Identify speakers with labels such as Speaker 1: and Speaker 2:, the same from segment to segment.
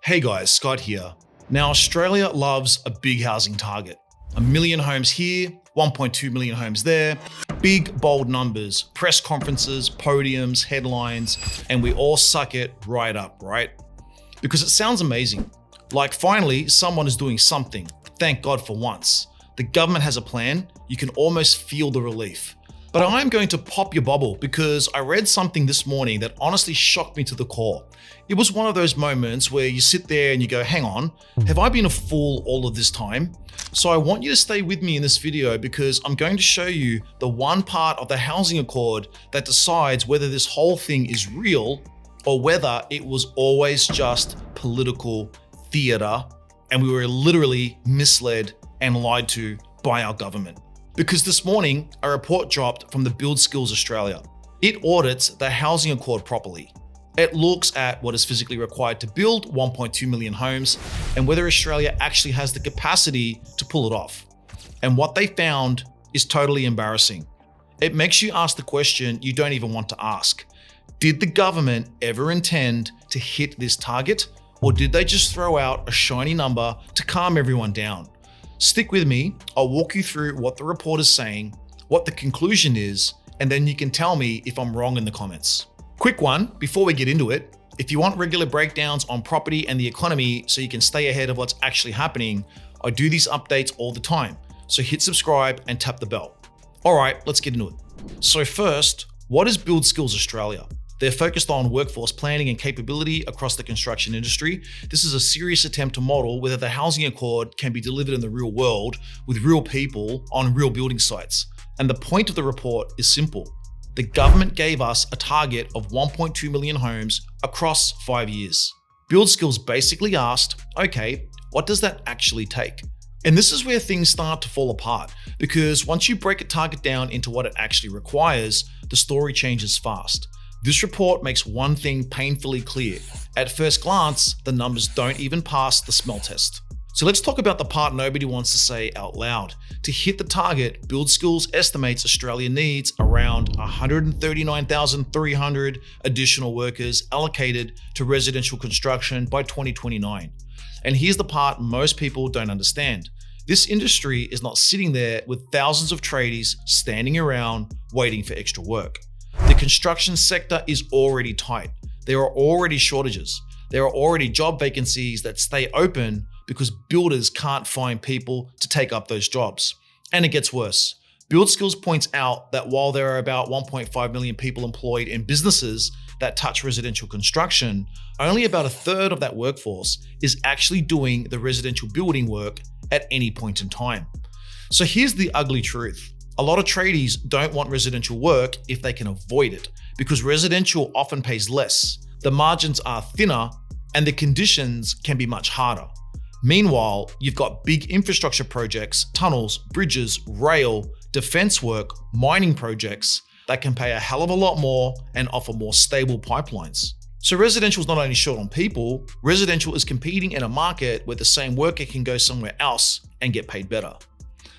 Speaker 1: Hey guys, Scott here. Now, Australia loves a big housing target. 1 million homes here, 1.2 million homes there. Big, bold numbers, press conferences, podiums, headlines, and we all suck it right up, right? Because it sounds amazing. Like finally, someone is doing something. Thank God for once. The government has a plan. You can almost feel the relief. But I'm going to pop your bubble because I read something this morning that honestly shocked me to the core. It was one of those moments where you sit there and you go, hang on, have I been a fool all of this time? So I want you to stay with me in this video because I'm going to show you the one part of the housing accord that decides whether this whole thing is real or whether it was always just political theater and we were literally misled and lied to by our government. Because this morning, a report dropped from the BuildSkills Australia. It audits the housing accord properly. It looks at what is physically required to build 1.2 million homes and whether Australia actually has the capacity to pull it off. And what they found is totally embarrassing. It makes you ask the question you don't even want to ask. Did the government ever intend to hit this target, or did they just throw out a shiny number to calm everyone down? Stick with me, I'll walk you through what the report is saying, what the conclusion is, and then you can tell me if I'm wrong in the comments. Quick one, before we get into it, if you want regular breakdowns on property and the economy so you can stay ahead of what's actually happening, I do these updates all the time, so hit subscribe and tap the bell. All right, let's get into it. So first, what is BuildSkills Australia? They're focused on workforce planning and capability across the construction industry. This is a serious attempt to model whether the housing accord can be delivered in the real world with real people on real building sites. And the point of the report is simple. The government gave us a target of 1.2 million homes across 5 years. BuildSkills basically asked, okay, what does that actually take? And this is where things start to fall apart, because once you break a target down into what it actually requires, the story changes fast. This report makes one thing painfully clear. At first glance, the numbers don't even pass the smell test. So let's talk about the part nobody wants to say out loud. To hit the target, BuildSkills estimates Australia needs around 139,300 additional workers allocated to residential construction by 2029. And here's the part most people don't understand. This industry is not sitting there with thousands of tradies standing around waiting for extra work. The construction sector is already tight. There are already shortages. There are already job vacancies that stay open because builders can't find people to take up those jobs. And it gets worse. BuildSkills points out that while there are about 1.5 million people employed in businesses that touch residential construction, only about a third of that workforce is actually doing the residential building work at any point in time. So here's the ugly truth. A lot of tradies don't want residential work if they can avoid it, because residential often pays less, the margins are thinner, and the conditions can be much harder. Meanwhile, you've got big infrastructure projects, tunnels, bridges, rail, defense work, mining projects that can pay a hell of a lot more and offer more stable pipelines. So residential is not only short on people, residential is competing in a market where the same worker can go somewhere else and get paid better.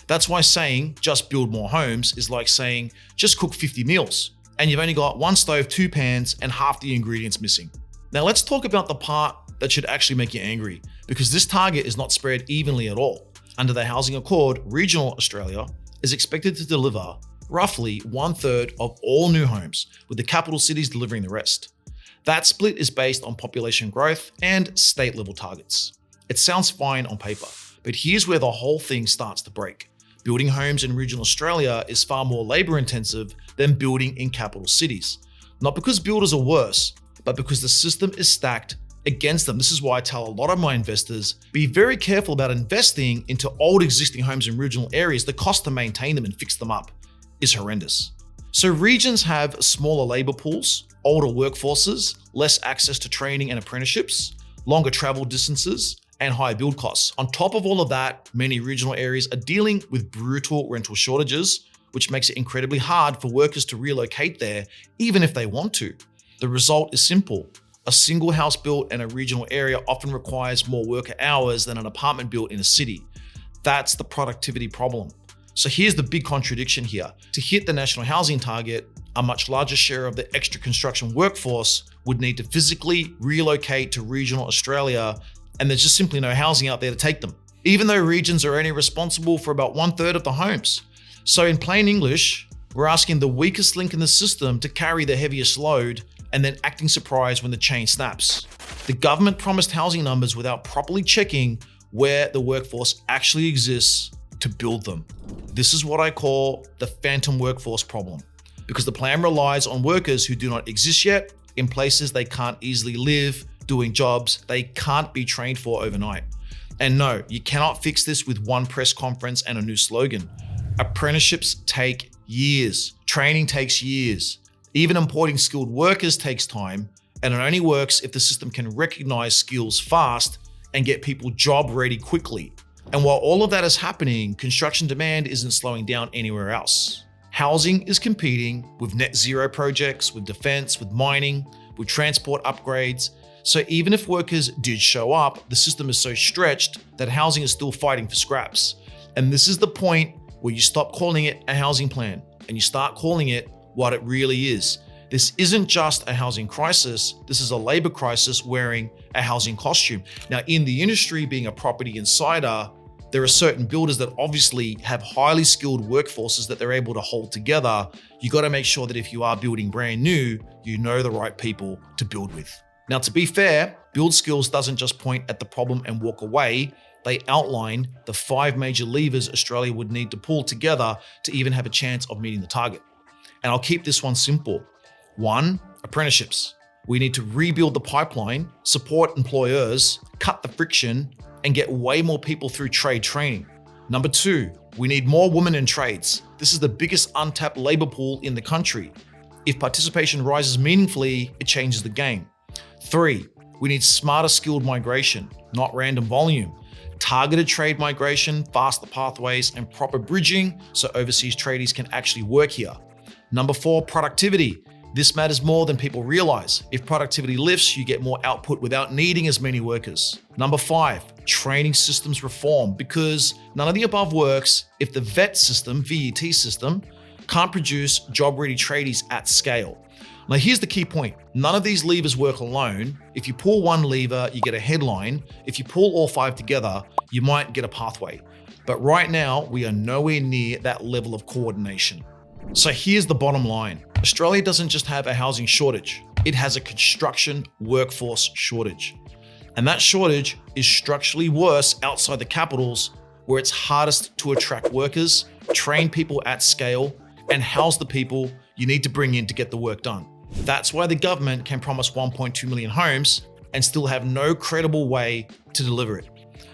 Speaker 1: That's why saying just build more homes is like saying just cook 50 meals and you've only got one stove, 2 pans, and half the ingredients missing. Now let's talk about the part that should actually make you angry, because this target is not spread evenly at all. Under the Housing Accord, regional Australia is expected to deliver roughly 1/3 of all new homes, with the capital cities delivering the rest. That split is based on population growth and state level targets. It sounds fine on paper, but here's where the whole thing starts to break. Building homes in regional Australia is far more labor intensive than building in capital cities. Not because builders are worse, but because the system is stacked against them. This is why I tell a lot of my investors, be very careful about investing into old existing homes in regional areas. The cost to maintain them and fix them up is horrendous. So regions have smaller labor pools, older workforces, less access to training and apprenticeships, longer travel distances, and higher build costs. On top of all of that, many regional areas are dealing with brutal rental shortages, which makes it incredibly hard for workers to relocate there, even if they want to. The result is simple. A single house built in a regional area often requires more worker hours than an apartment built in a city. That's the productivity problem. So here's the big contradiction here. To hit the national housing target, a much larger share of the extra construction workforce would need to physically relocate to regional Australia, and there's just simply no housing out there to take them, even though regions are only responsible for about 1/3 of the homes. So in plain English, we're asking the weakest link in the system to carry the heaviest load and then acting surprised when the chain snaps. The government promised housing numbers without properly checking where the workforce actually exists to build them. This is what I call the phantom workforce problem, because the plan relies on workers who do not exist yet in places they can't easily live, doing jobs they can't be trained for overnight. And no, you cannot fix this with one press conference and a new slogan. Apprenticeships take years. Training takes years. Even importing skilled workers takes time, and it only works if the system can recognize skills fast and get people job ready quickly. And while all of that is happening, construction demand isn't slowing down anywhere else. Housing is competing with net zero projects, with defense, with mining, with transport upgrades. So even if workers did show up, the system is so stretched that housing is still fighting for scraps. And this is the point where you stop calling it a housing plan and you start calling it what it really is. This isn't just a housing crisis, this is a labor crisis wearing a housing costume. Now, in the industry, being a property insider, there are certain builders that obviously have highly skilled workforces that they're able to hold together. You got to make sure that if you are building brand new, you know the right people to build with. Now, to be fair, BuildSkills doesn't just point at the problem and walk away. They outline the 5 major levers Australia would need to pull together to even have a chance of meeting the target. And I'll keep this one simple. 1, apprenticeships. We need to rebuild the pipeline, support employers, cut the friction, and get way more people through trade training. Number 2, we need more women in trades. This is the biggest untapped labor pool in the country. If participation rises meaningfully, it changes the game. 3, we need smarter skilled migration, not random volume. Targeted trade migration, faster pathways, and proper bridging so overseas tradies can actually work here. Number 4, productivity. This matters more than people realize. If productivity lifts, you get more output without needing as many workers. Number 5, training systems reform, because none of the above works if the VET system, VET system, can't produce job-ready tradies at scale. Now, here's the key point. None of these levers work alone. If you pull one lever, you get a headline. If you pull all 5 together, you might get a pathway. But right now, we are nowhere near that level of coordination. So here's the bottom line. Australia doesn't just have a housing shortage, it has a construction workforce shortage. And that shortage is structurally worse outside the capitals, where it's hardest to attract workers, train people at scale, and house the people you need to bring in to get the work done. That's why the government can promise 1.2 million homes and still have no credible way to deliver it.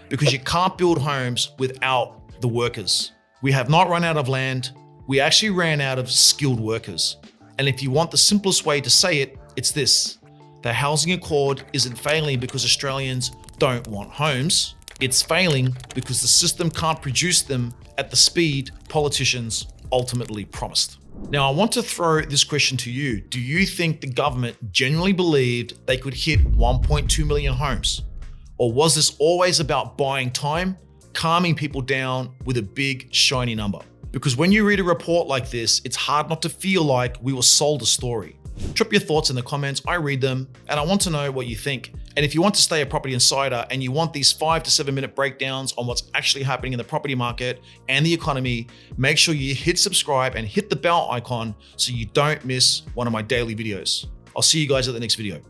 Speaker 1: Because you can't build homes without the workers. We have not run out of land, we actually ran out of skilled workers. And if you want the simplest way to say it, it's this. The housing accord isn't failing because Australians don't want homes. It's failing because the system can't produce them at the speed politicians ultimately promised. Now, I want to throw this question to you. Do you think the government genuinely believed they could hit 1.2 million homes? Or was this always about buying time, calming people down with a big, shiny number? Because when you read a report like this, it's hard not to feel like we were sold a story. Drop your thoughts in the comments, I read them, and I want to know what you think. And if you want to stay a property insider and you want these 5 to 7 minute breakdowns on what's actually happening in the property market and the economy, make sure you hit subscribe and hit the bell icon so you don't miss one of my daily videos. I'll see you guys at the next video.